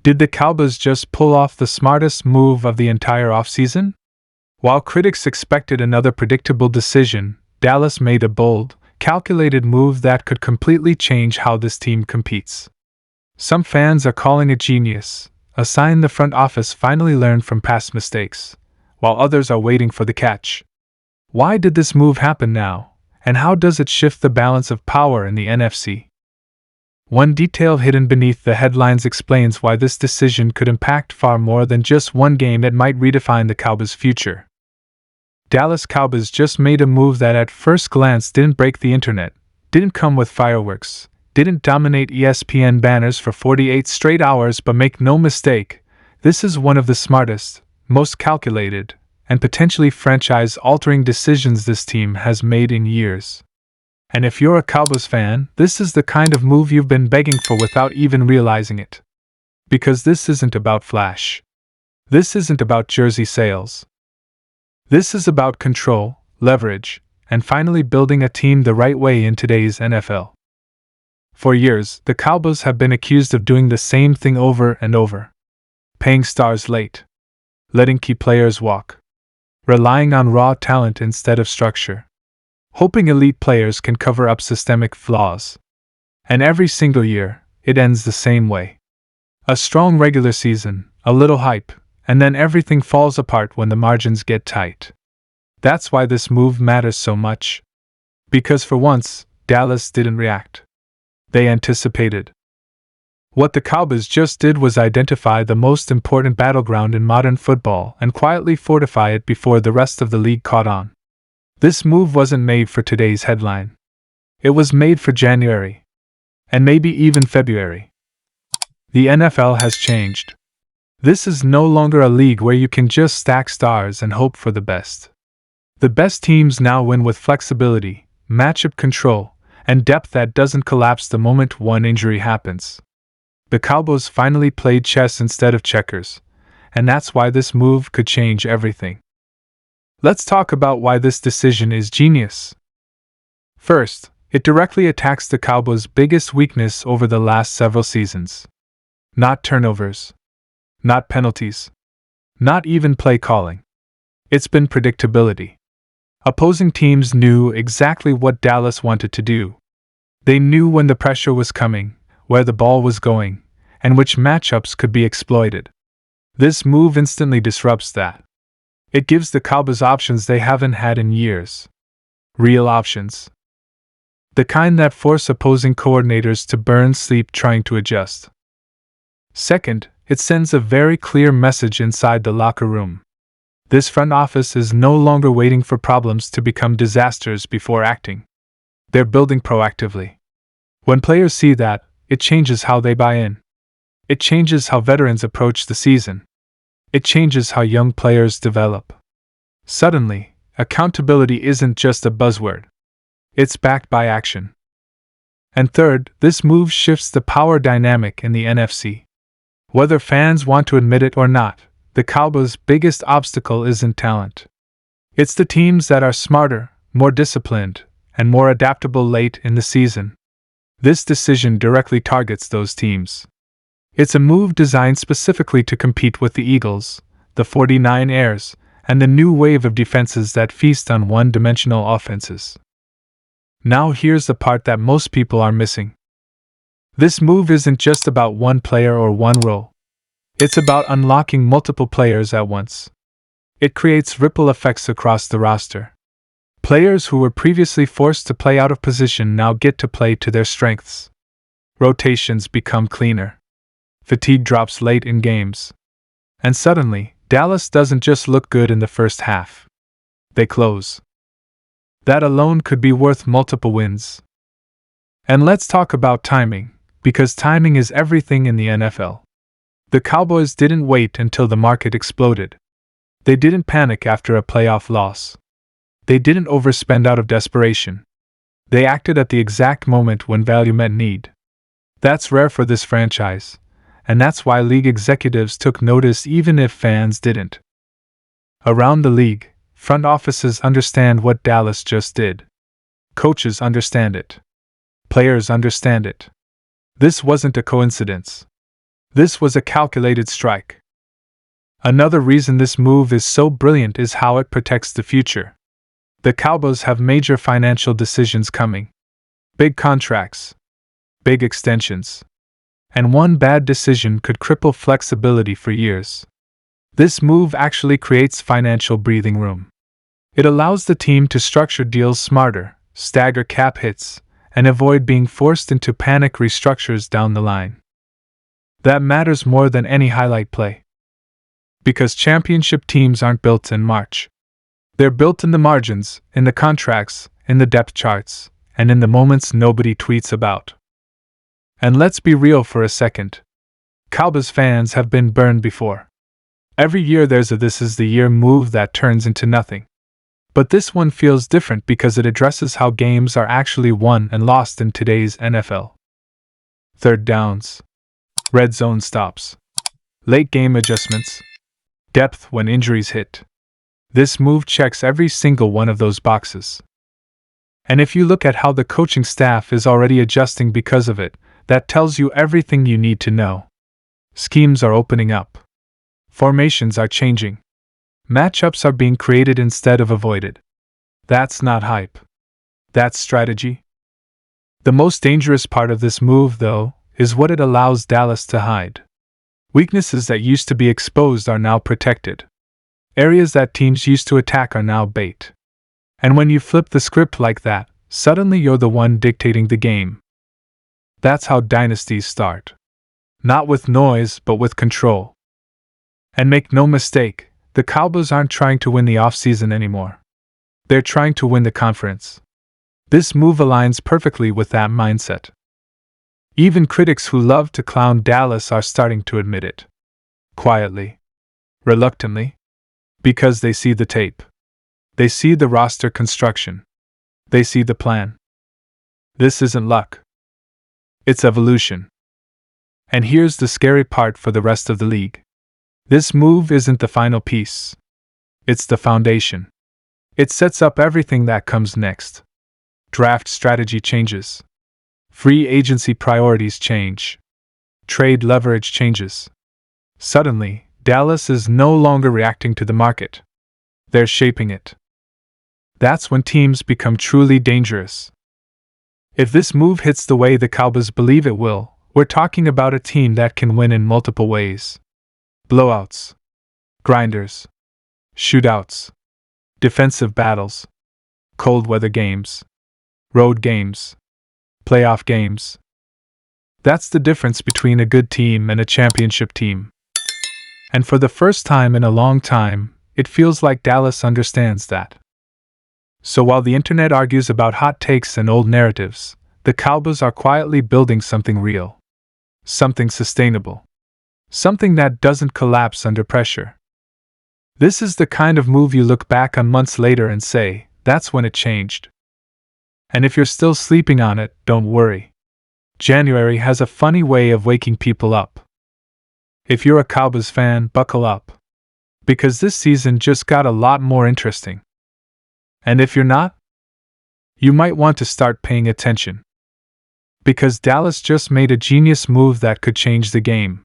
Did the Cowboys just pull off the smartest move of the entire offseason? While critics expected another predictable decision, Dallas made a bold, calculated move that could completely change how this team competes. Some fans are calling it genius, a sign the front office finally learned from past mistakes, while others are waiting for the catch. Why did this move happen now, and how does it shift the balance of power in the NFC? One detail hidden beneath the headlines explains why this decision could impact far more than just one game. It might redefine the Cowboys' future. Dallas Cowboys just made a move that at first glance didn't break the internet, didn't come with fireworks, didn't dominate ESPN banners for 48 straight hours, but make no mistake, this is one of the smartest, most calculated, and potentially franchise-altering decisions this team has made in years. And if you're a Cowboys fan, this is the kind of move you've been begging for without even realizing it. Because this isn't about flash. This isn't about jersey sales. This is about control, leverage, and finally building a team the right way in today's NFL. For years, the Cowboys have been accused of doing the same thing over and over. Paying stars late. Letting key players walk. Relying on raw talent instead of structure. Hoping elite players can cover up systemic flaws. And every single year, it ends the same way. A strong regular season, a little hype, and then everything falls apart when the margins get tight. That's why this move matters so much. Because for once, Dallas didn't react. They anticipated. What the Cowboys just did was identify the most important battleground in modern football and quietly fortify it before the rest of the league caught on. This move wasn't made for today's headline. It was made for January. And maybe even February. The NFL has changed. This is no longer a league where you can just stack stars and hope for the best. The best teams now win with flexibility, matchup control, and depth that doesn't collapse the moment one injury happens. The Cowboys finally played chess instead of checkers, and that's why this move could change everything. Let's talk about why this decision is genius. First, it directly attacks the Cowboys' biggest weakness over the last several seasons. Not turnovers. Not penalties. Not even play calling. It's been predictability. Opposing teams knew exactly what Dallas wanted to do. They knew when the pressure was coming, where the ball was going, and which matchups could be exploited. This move instantly disrupts that. It gives the Cowboys options they haven't had in years. Real options. The kind that force opposing coordinators to burn sleep trying to adjust. Second, it sends a very clear message inside the locker room. This front office is no longer waiting for problems to become disasters before acting. They're building proactively. When players see that, it changes how they buy in. It changes how veterans approach the season. It changes how young players develop. Suddenly, accountability isn't just a buzzword. It's backed by action. And third, this move shifts the power dynamic in the NFC. Whether fans want to admit it or not, the Cowboys' biggest obstacle isn't talent. It's the teams that are smarter, more disciplined, and more adaptable late in the season. This decision directly targets those teams. It's a move designed specifically to compete with the Eagles, the 49ers, and the new wave of defenses that feast on one-dimensional offenses. Now here's the part that most people are missing. This move isn't just about one player or one role. It's about unlocking multiple players at once. It creates ripple effects across the roster. Players who were previously forced to play out of position now get to play to their strengths. Rotations become cleaner. Fatigue drops late in games. And suddenly, Dallas doesn't just look good in the first half. They close. That alone could be worth multiple wins. And let's talk about timing, because timing is everything in the NFL. The Cowboys didn't wait until the market exploded. They didn't panic after a playoff loss. They didn't overspend out of desperation. They acted at the exact moment when value met need. That's rare for this franchise, and that's why league executives took notice even if fans didn't. Around the league, front offices understand what Dallas just did. Coaches understand it. Players understand it. This wasn't a coincidence. This was a calculated strike. Another reason this move is so brilliant is how it protects the future. The Cowboys have major financial decisions coming. Big contracts. Big extensions. And one bad decision could cripple flexibility for years. This move actually creates financial breathing room. It allows the team to structure deals smarter, stagger cap hits, and avoid being forced into panic restructures down the line. That matters more than any highlight play. Because championship teams aren't built in March. They're built in the margins, in the contracts, in the depth charts, and in the moments nobody tweets about. And let's be real for a second. Cowboys fans have been burned before. Every year there's a "this is the year" move that turns into nothing. But this one feels different because it addresses how games are actually won and lost in today's NFL. Third downs. Red zone stops. Late game adjustments. Depth when injuries hit. This move checks every single one of those boxes. And if you look at how the coaching staff is already adjusting because of it, that tells you everything you need to know. Schemes are opening up. Formations are changing. Matchups are being created instead of avoided. That's not hype. That's strategy. The most dangerous part of this move, though, is what it allows Dallas to hide. Weaknesses that used to be exposed are now protected. Areas that teams used to attack are now bait. And when you flip the script like that, suddenly you're the one dictating the game. That's how dynasties start. Not with noise, but with control. And make no mistake, the Cowboys aren't trying to win the offseason anymore. They're trying to win the conference. This move aligns perfectly with that mindset. Even critics who love to clown Dallas are starting to admit it. Quietly. Reluctantly. Because they see the tape. They see the roster construction. They see the plan. This isn't luck. It's evolution. And here's the scary part for the rest of the league. This move isn't the final piece. It's the foundation. It sets up everything that comes next. Draft strategy changes. Free agency priorities change. Trade leverage changes. Suddenly, Dallas is no longer reacting to the market. They're shaping it. That's when teams become truly dangerous. If this move hits the way the Cowboys believe it will, we're talking about a team that can win in multiple ways. Blowouts. Grinders. Shootouts. Defensive battles. Cold weather games. Road games. Playoff games. That's the difference between a good team and a championship team. And for the first time in a long time, it feels like Dallas understands that. So while the internet argues about hot takes and old narratives, the Cowboys are quietly building something real. Something sustainable. Something that doesn't collapse under pressure. This is the kind of move you look back on months later and say, that's when it changed. And if you're still sleeping on it, don't worry. January has a funny way of waking people up. If you're a Cowboys fan, buckle up. Because this season just got a lot more interesting. And if you're not, you might want to start paying attention. Because Dallas just made a genius move that could change the game.